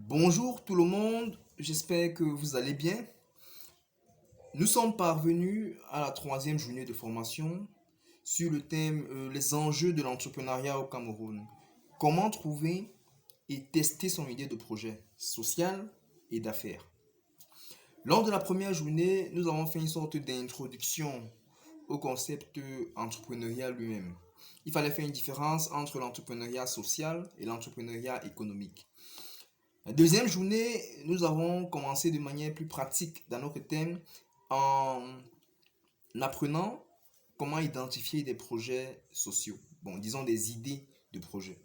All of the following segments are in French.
Bonjour tout le monde, j'espère que vous allez bien. Nous sommes parvenus à la troisième journée de formation sur le thème les enjeux de l'entrepreneuriat au Cameroun. Comment trouver et tester son idée de projet social et d'affaires. Lors de la première journée, nous avons fait une sorte d'introduction au concept entrepreneurial lui-même. Il fallait faire une différence entre l'entrepreneuriat social et l'entrepreneuriat économique. La deuxième journée, nous avons commencé de manière plus pratique dans notre thème en apprenant comment identifier des projets sociaux. Bon, disons des idées de projets.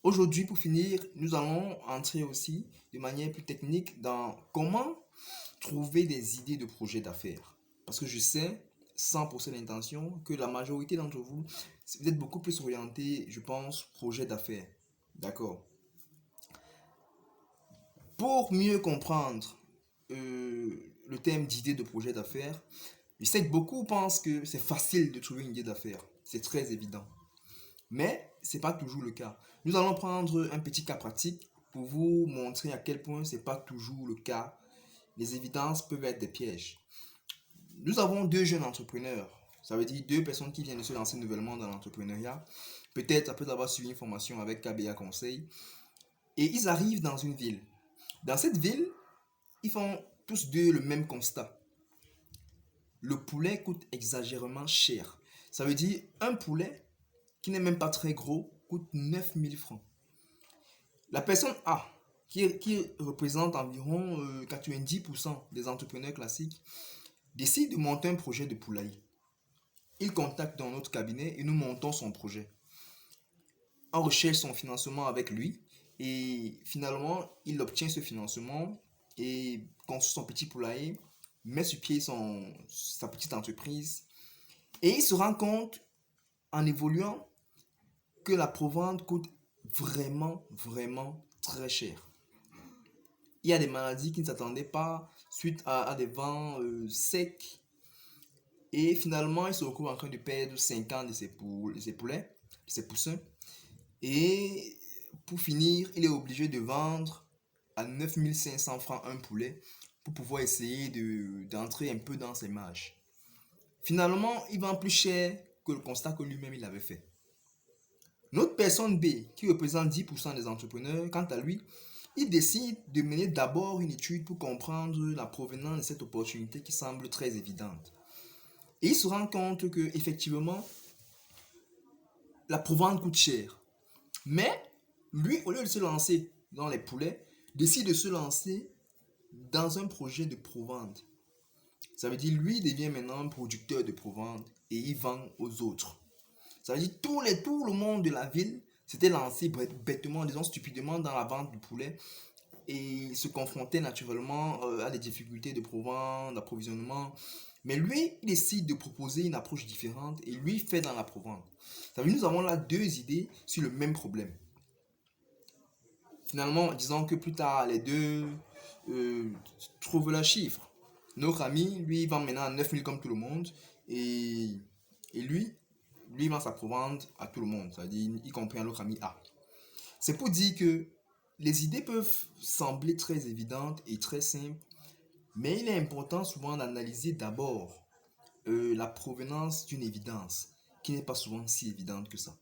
Aujourd'hui, pour finir, nous allons entrer aussi de manière plus technique dans comment trouver des idées de projets d'affaires. Parce que je sais, sans pousser l'intention, que la majorité d'entre vous, vous êtes beaucoup plus orienté, je pense, projet d'affaires. D'accord. Pour mieux comprendre le thème d'idée de projet d'affaires, je sais que beaucoup pensent que c'est facile de trouver une idée d'affaires. C'est très évident. Mais ce n'est pas toujours le cas. Nous allons prendre un petit cas pratique pour vous montrer à quel point ce n'est pas toujours le cas. Les évidences peuvent être des pièges. Nous avons deux jeunes entrepreneurs. Ça veut dire deux personnes qui viennent de se lancer nouvellement dans l'entrepreneuriat. Peut-être après avoir suivi une formation avec KBA Conseil. Et ils arrivent dans une ville. Dans cette ville, ils font tous deux le même constat. Le poulet coûte exagérément cher. Ça veut dire un poulet qui n'est même pas très gros coûte 9 000 francs. La personne A, qui représente environ 90% des entrepreneurs classiques, décide de monter un projet de poulailler. Il contacte dans notre cabinet et nous montons son projet. On recherche son financement avec lui et finalement il obtient ce financement et construit son petit poulailler, met sur pied sa petite entreprise et il se rend compte en évoluant que la provente coûte vraiment très cher. Il y a des maladies qui ne s'attendaient pas suite à des vents secs et finalement il se retrouve en train de perdre 50 de ses poulets, de ses poussins. Et pour finir, il est obligé de vendre à 9 500 francs un poulet pour pouvoir essayer d'entrer un peu dans ses marges. Finalement, il vend plus cher que le constat que lui-même il avait fait. Notre personne B, qui représente 10% des entrepreneurs, quant à lui, il décide de mener d'abord une étude pour comprendre la provenance de cette opportunité qui semble très évidente. Et il se rend compte que effectivement, la provente coûte cher. Mais lui, au lieu de se lancer dans les poulets, décide de se lancer dans un projet de provente. Ça veut dire lui devient maintenant producteur de provente et il vend aux autres. Ça veut dire tout le monde de la ville s'était lancé bêtement, disons stupidement dans la vente du poulet et se confrontait naturellement à des difficultés de provente, d'approvisionnement. Mais lui, il décide de proposer une approche différente et lui fait dans la provente. Ça veut dire nous avons là deux idées sur le même problème. Finalement, disons que plus tard, les deux euh, trouvent leur chiffre. Notre ami, lui, il vend maintenant à 9 000 comme tout le monde. Et lui, il vend sa provente à tout le monde. C'est-à-dire, y compris à notre ami A. C'est pour dire que les idées peuvent sembler très évidentes et très simples. Mais il est important souvent d'analyser d'abord la provenance d'une évidence qui n'est pas souvent si évidente que ça.